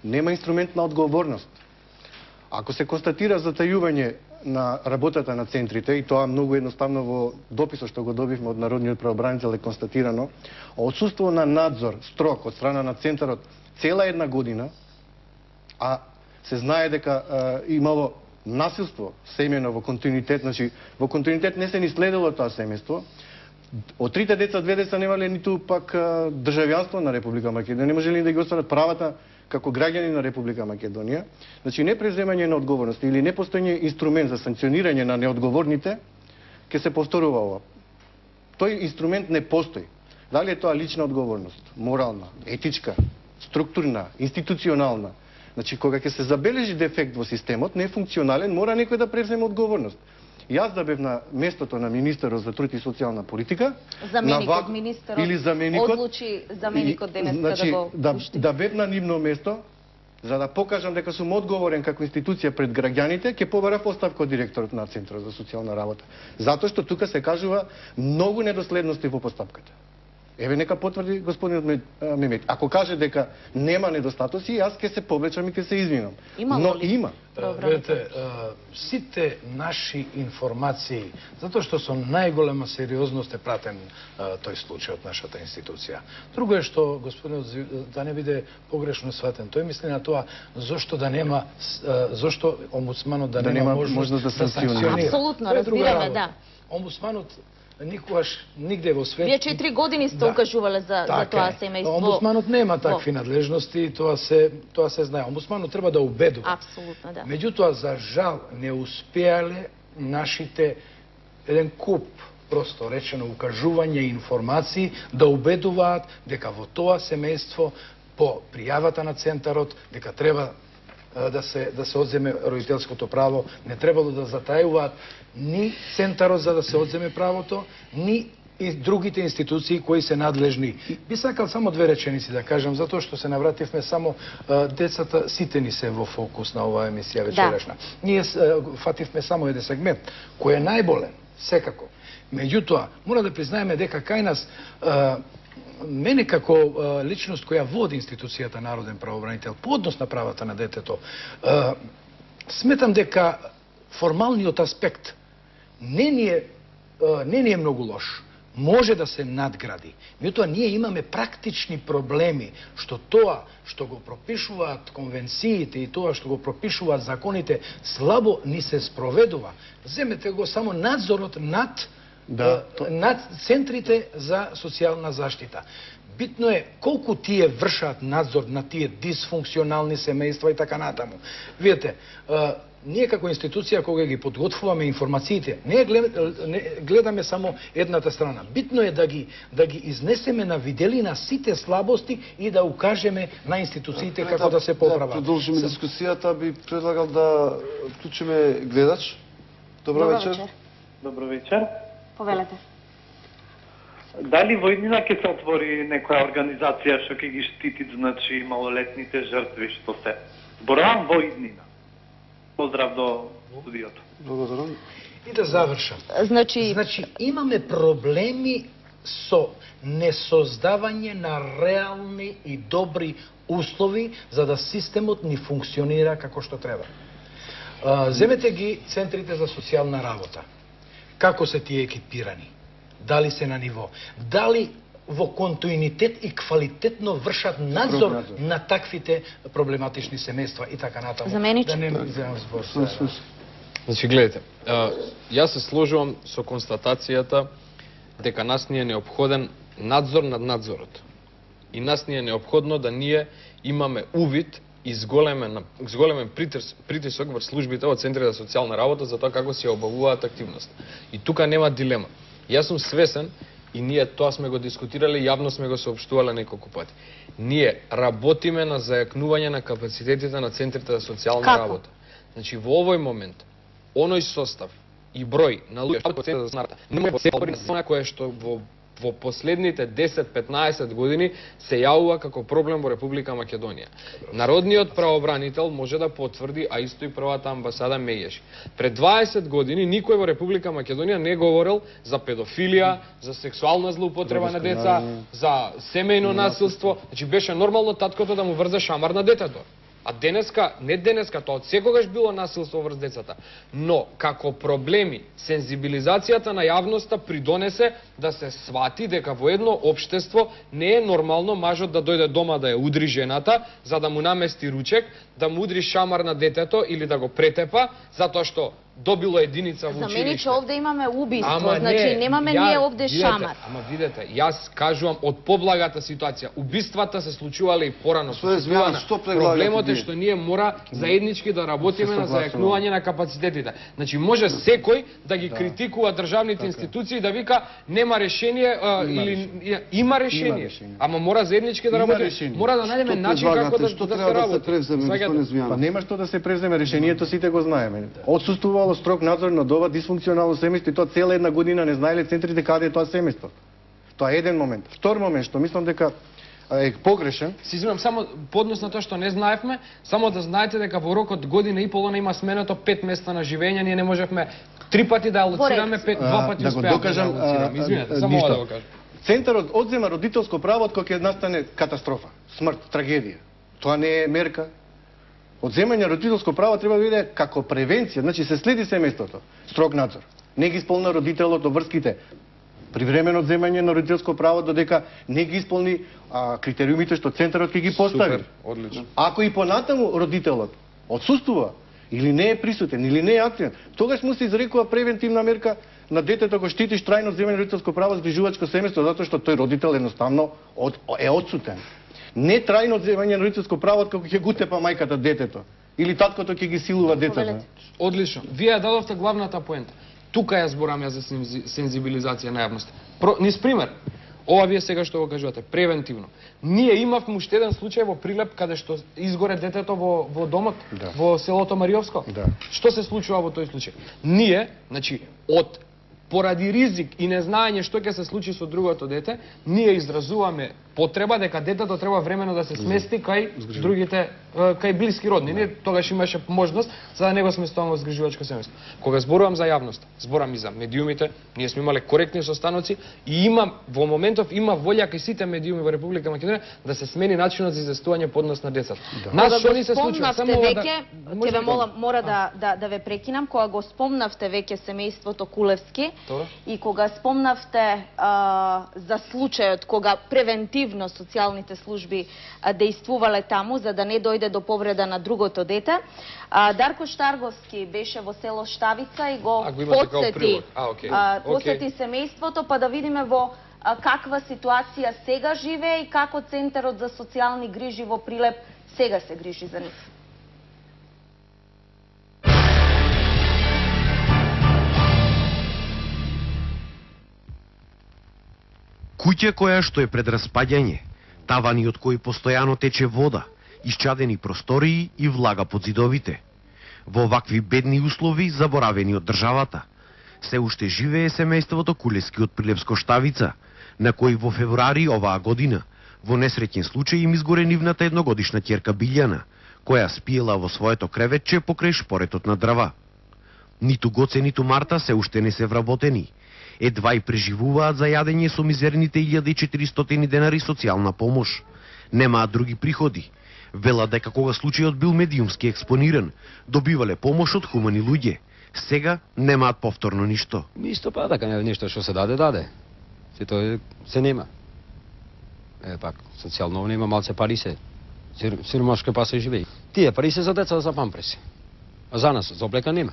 Нема инструмент на одговорност. Ако се констатира затајување на работата на центрите, и тоа многу едноставно во дописот што го добивме од Народниот правобранител е констатирано, отсуство на надзор строг од страна на центарот цела една година, а се знае дека имало насилство семејно во континуитет, значи во континуитет не се ни следело тоа семејство. Од трите деца, две деца немале ниту пак државјанство на Република Македонија, не можеле да ги остварат правата како граѓани на Република Македонија. Значи непреземање на одговорност или непостојање инструмент за санкционирање на неодговорните, ќе се повторува ова. Тој инструмент не постои. Дали е тоа лична одговорност, морална, етичка, структурна, институционална? Значи, кога ќе се забележи дефект во системот, не е функционален, мора некој да преземе одговорност. Јас да бев на местото на министерот за труд и социјална политика, заменикот министерот или заменикот, одлучи заменикот денеска значи, да го пушти. Да бев на нивно место, за да покажам дека сум одговорен како институција пред граѓаните, ќе побарав оставка од директорот на Центарот за социјална работа. Затоа што тука се кажува многу недоследности во постапката. Еве нека потврди господинот Мемет. Ако каже дека нема недостатоци, јас ќе се повлечам и ќе се извинам. Но има. Видете, сите наши информации, затоа што со најголема сериозност е пратен тој случај од нашата институција. Друго е што господинот, да не биде погрешно сватен, тој мисли на тоа зошто да нема, зошто омбудсманот да нема можност да санкционира. Апсолутно, разбираме, да. Омбудсманот никогаш нигде во свет. Вие 4 години сте укажувале за тоа семејство. Омбудсманот нема такви надлежности, тоа се знае. Омбудсманот треба да убедува. Апсолутно, да. Меѓутоа, за жал, не успеале нашите еден куп, просто речено, укажување и информации да убедуваат дека во тоа семејство по пријавата на центарот дека треба да се одземе родителското право, не требало да затајуваат ни центарот за да се одземе правото, ни и другите институции кои се надлежни. Би сакал само две реченици да кажам, затоа што се навративме само децата, сите ни се во фокус на оваа емисија вечерашна. Ние фативме само еден сегмент, кој е најболен, секако. Меѓутоа, мора да признаеме дека кај нас мене како личност која води институцијата Народен правобранител по однос на правата на детето, сметам дека формалниот аспект не ни е многу лош. Може да се надгради. Меѓутоа, ние имаме практични проблеми, што тоа што го пропишуваат конвенциите и тоа што го пропишуваат законите слабо ни се спроведува. Земете го само надзорот над центрите за социјална заштита. Битно е колку тие вршат надзор на тие дисфункционални семејства и така натаму. Видете, ние како институција кога ги подготвуваме информациите, не гледаме само едната страна. Битно е да ги изнесеме на виделина сите слабости и да укажеме на институциите како да се поправат. Да продолжиме дискусијата, би предлагал да вклучиме гледач. Добро вечер. Добро вечер. Повелете. Дали во иднина ќе се отвори некоја организација што ќе ги штити, значи, малолетните жртви што се? Зборувам во иднина. Поздрав до студиото. Благодарам. И да завршам. Значи, имаме проблеми со несоздавање на реални и добри услови за да системот ни функционира како што треба. Земете ги центрите за социјална работа. Како се тие екипирани? Дали се на ниво? Дали во континуитет и квалитетно вршат надзор на таквите проблематични семејства и така натаму? Заменич. Да не земам збор. Значи, гледайте, јас се сложувам со констатацијата дека нас ни е неопходен надзор над надзорот. И нас ни е неопходно да ние имаме увид и зголемен притисок врз службите од Центрите за социјална работа за тоа како се обавуваат активност. И тука нема дилема. Јас сум свесен и ние тоа сме го дискутирале, јавно сме го соопштувале неколку пати. Ние работиме на зајакнување на капацитетите на Центрите за социјална работа. Значи во овој момент оној состав и број на луѓе што се знаат, нема кој што во последните 10-15 години се јавува како проблем во Република Македонија. Народниот правобранител може да потврди, а исто и првата амбасада Мејеши. Пред 20 години никој во Република Македонија не говорел за педофилија, за сексуална злоупотреба на деца, за семејно насилство. Значи беше нормално таткото да му врзе шамар на детето. А денеска, не денеска, тоа од секогаш било насилство врз децата. Но, како проблеми, сензибилизацијата на јавноста придонесе да се свати дека во едно општество не е нормално мажот да дојде дома да ја удри жената, за да му намести ручек, да му удри шамар на детето или да го претепа, затоа што добило единица во За училиште. мене че овде имаме убиство, Ама значи немаме ние овде шамар. Ама видете, јас кажувам од поблагата ситуација. Убиствата се случувале и порано. Тоа е Звијан, што предлагате Проблемот е вие? што ние мора заеднички да работиме Се на согласувам. зајакнување на капацитетите. Значи може секој да ги критикува државните институции, да вика нема решение или има решение. решение. Ама мора заеднички да Има работиме. решение. Мора да најдеме Што начин како предлагате? да Што да се треба да се работи. превземе, Сваѓате? господине Звијан? Па нема што да се преземе, решението сите го знаеме. Отсуствувало строг надзор над ова дисфункционално семејство и тоа цела една година не знаеле центрите каде е тоа семејство. Тоа е еден момент. Втор момент што мислам дека е погрешен. Си извинам, само по однос на тоа што не знаевме, само да знаете дека во рок од година и половина има сменето 5 места на живење, ние не можевме 3 пати да алоцираме, 2 пати Да го успеавме докажам, да алоцираме. Извинете, само ништо. ова да го кажам. Центарот одзема родителско право кога ќе настане катастрофа, смрт, трагедија. Тоа не е мерка. Одземање родителско право треба да биде како превенција, значи се следи семејството, строг надзор. Не ги исполна родителот обврските, привремено одземање на родителско право додека не ги исполни критериумите што центарот ќе ги постави. Супер, одлично. Ако и понатаму родителот отсуствува или не е присутен или не е активен, тогаш му се изрекува превентивна мерка на детето го штитиш трајно одземање родителско право згрижувачко семејство затоа што тој родител едноставно е отсутен. Не трајно одземање на родителско право како ќе го тепа мајката детето или таткото ќе ги силува детето. Повелете. Одлично. Вие ја дадовте главната поента. Тука ја зборам ја за сензибилизација на јавноста. Низ пример, ова вие сега што го кажувате, превентивно. Ние имавме уште еден случај во Прилеп каде што изгоре детето во домот, Да. во селото Мариовско. Да. Што се случува во тој случај? Ние, значи, поради ризик и незнаење што ќе се случи со другото дете, ние изразуваме потреба дека детето треба времено да се смести кај другите, кај блиски родни. Ние тогаш имаше можност за да не го сместуваме во згрижувачко семејство. Кога зборувам за јавноста, зборам и за медиумите, ние сме имале коректни состаноци и во моментов има волја кај сите медиуми во Република Македонија да се смени начинот за известување по однос на децата. Нас Кога што го ни се случува? спомнавте Само ова веќе, може ќе ве да- молам, мора да ве прекинам, кога го спомнавте веќе семејството Кулевски Добро. и кога спомнавте за случајот кога превентивно социјалните служби дејствувале таму за да не дојде до повреда на другото дете, Дарко Штарговски беше во село Штавица и го Ако имате као потсети, прилог. Окей. потсети семејството, па да видиме во каква ситуација сега живее и како Центарот за социјални грижи во Прилеп сега се грижи за нив. Куќа која што е пред распаѓање, тавани од кои постојано тече вода, исчадени простории и влага под зидовите. Во вакви бедни услови, заборавени од државата, се уште живее семејството Кулевски од Прилепско Штавица, на кој во февруари оваа година, во несреќен случај им изгоре нивната едногодишна ќерка Билјана, која спиела во своето креветче покрај шпоретот на дрва. Ниту Гоце, ниту Марта се уште не се вработени. Едва и преживуваат за јадење со мизерните 1400 денари социјална помош. Немаат други приходи. Велат дека кога случајот бил медиумски експониран, добивале помош од хумани луѓе. Сега немаат повторно ништо. Исто па така, нешто што се даде. Се нема. Пак, социјално нема, малце пари се. Сиромашко па се живее. Тие пари се за деца, за памперси. А за нас, за облека нема.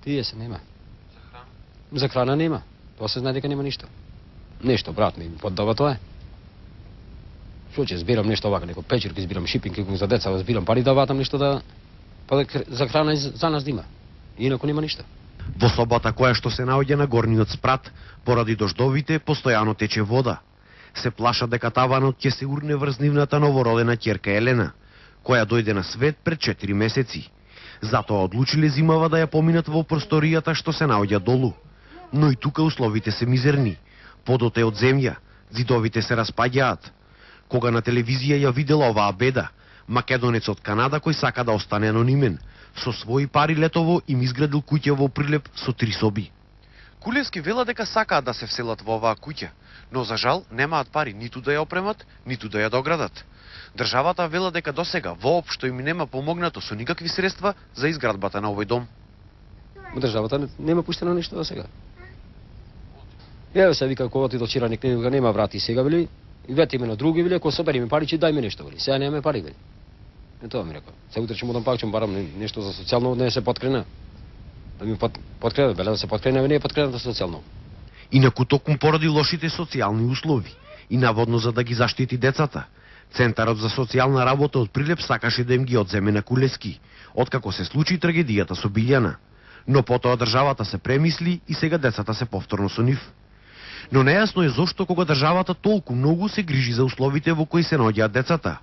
Тие се нема. За храна нема. Тоа се знае дека нема ништо. Нешто, брат ми, поддава тоа е. Што ќе збирам нешто вака, некој печерки збирам, шипинг за деца, збирам пари да ватам нешто да... Па за храна за нас дима. Инаку нема ништо. Во собата која што се наоѓа на горниот спрат, поради дождовите, постојано тече вода. Се плаша дека таванот ќе се урне врз нивната новородена ќерка Елена, која дојде на свет пред 4 месеци. Затоа одлучиле зимава да ја поминат во просторијата што се наоѓа долу. Но и тука условите се мизерни. Подот е од земја, зидовите се распаѓаат. Кога на телевизија ја видела оваа беда, македонец од Канада кој сака да остане анонимен, со своји пари летово им изградил куќа во Прилеп со 3 соби. Кулевски вела дека сакаат да се вселат во оваа куќа, но за жал немаат пари ниту да ја опремат, ниту да ја доградат. Државата вела дека досега воопшто им нема помогнато со никакви средства за изградбата на овој дом. Државата нема пуштено ништо до сега. Еве се вика кога ти до Чираник нема врати сега вели, и вете име на други вели, ако собериме пари ќе дајме нешто вели. Сега немаме пари вели. И тоа ми рекол. Се утре ќе му дам пак, ќе му барам нешто за социјално, не се подкрена. Да ми подкрена, беле да се подкрена, не е подкренато социјално. Инаку токму поради лошите социјални услови и наводно за да ги заштити децата, Центарот за социјална работа од Прилеп сакаше да им ги одземе на Кулевски, откако се случи трагедијата со Билјана. Но потоа државата се премисли и сега децата се повторно со нив. Но нејасно е зошто кога државата толку многу се грижи за условите во кои се наоѓаат децата,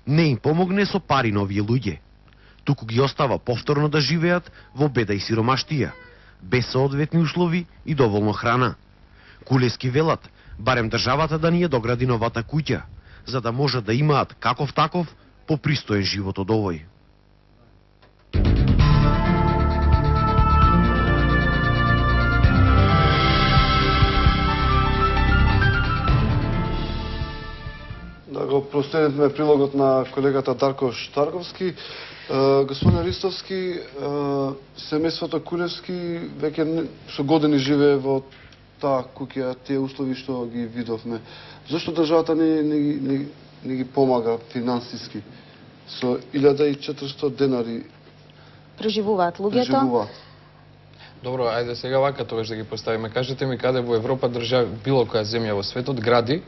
не им помогне со пари на овие луѓе, туку ги остава повторно да живеат во беда и сиромаштија, без соодветни услови и доволно храна. Кулевски велат, барем државата да ни ја догради новата куќа, за да можат да имаат каков таков попристоен живот од овој. Да го проследивме прилогот на колегата Дарко Штарковски. Господин Ристовски, семејството Кулевски веќе со години живее во таа куќа, тие услови што ги видовме. Зошто државата не ги помага финансиски? Со 1400 денари Преживуваат луѓето. преживуваат. Добро, ајде сега вака тогаш да ги поставиме. Кажете ми каде во Европа држави, било која земја во светот, гради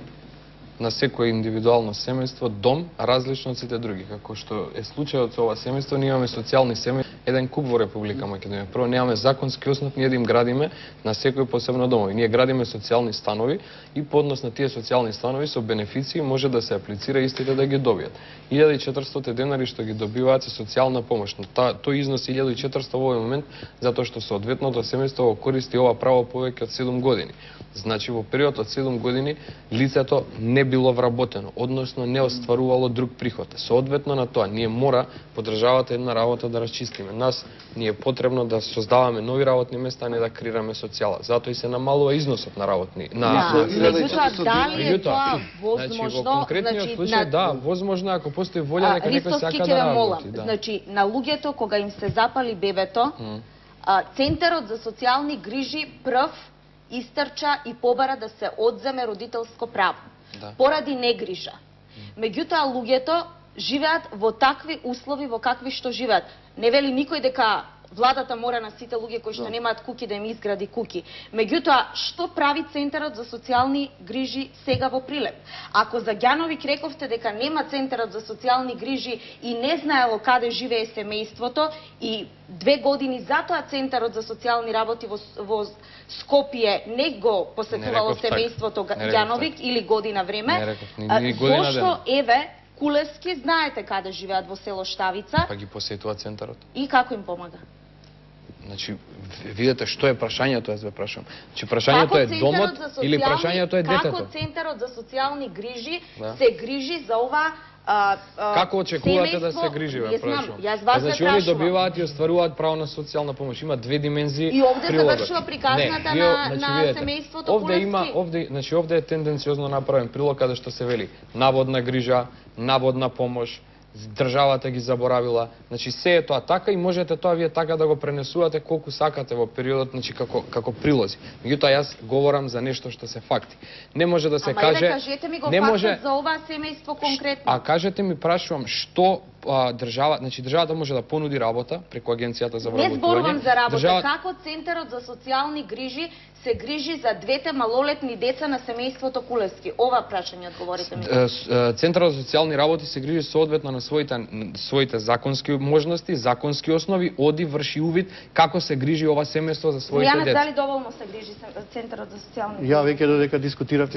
на секој индивидуално семејство дом различно од сите други. Како што е случајот со ова семејство, ние имаме социјални семејства, еден куп во Република Македонија. Прво, немаме законски основ ние да им градиме на секој посебно домови. Ние градиме социјални станови и по однос на тие социјални станови со бенефиции може да се аплицира истите да ги добијат. 1400 денари што ги добиваат се социјална помош. Тој износ 1400 во овој момент затоа што соодветното семејство го користи ова право повеќе од 7 години. Значи во период од 7 години лицето не било вработено, односно не остварувало друг приход. Соодветно на тоа, ние мора по државата една работа да расчистиме. Нас ни е потребно да создаваме нови работни места, а не да креираме социјала. Затоа и се намалува износот на работни. Меѓутоа, дали е тоа Значи, возможно? во конкретниот случај, да, возможно ако постои волја нека некој сака да работи. Да. Значи, на луѓето кога им се запали бебето, Центарот за социјални грижи прв истрча и побара да се одземе родителско право. Да. Поради негрижа. Меѓутоа, луѓето живеат во такви услови во какви што живеат. Не вели никој дека владата мора на сите луѓе кои што немаат куќи да им изгради куќи. Меѓутоа, што прави Центарот за социјални грижи сега во Прилеп? Ако за Ѓановик рековте дека нема Центарот за социјални грижи и не знаело каде живее семејството и 2 години затоа Центарот за социјални работи во Скопје не го посетувало семејството Ѓановик или година време, зошто еве Кулевски знаете каде живеат во село Штавица? Па ги посетува Центарот. И како им помага? Значи, видете што е прашањето, јас ве прашам. Че прашањето е домот или прашањето е детето? Како Центарот за социјални грижи се грижи за ова како очекувате да се грижи, ве прашувам? Јас вас значи, они добиваат и остваруваат право на социјална помош. Има две димензии. И овде завршува приказната на семејството Кулевски. Значи, овде е тенденциозно направен прилог каде што се вели наводна грижа, наводна помош, државата ги заборавила. Значи се е тоа така и можете тоа вие така да го пренесувате колку сакате во периодот, значи како прилози. Меѓутоа јас говорам за нешто што се факти. Не може да се каже. Ама кажете ми го фактот за ова семејство конкретно. А кажете ми, прашувам, што државата може да понуди работа преку агенцијата за вработување. Не зборувам за работа, како Центарот за социјални грижи се грижи за двете малолетни деца на семејството Кулевски? Ова прашање одговорите ми. Центарот за социјални работи се грижи соодветно на своите законски можности, законски основи, оди врши увид како се грижи ова семејство за своите деца. Јанет, дали доволно се грижи Центарот за социјални грижи? Ја веќе додека дискутиравте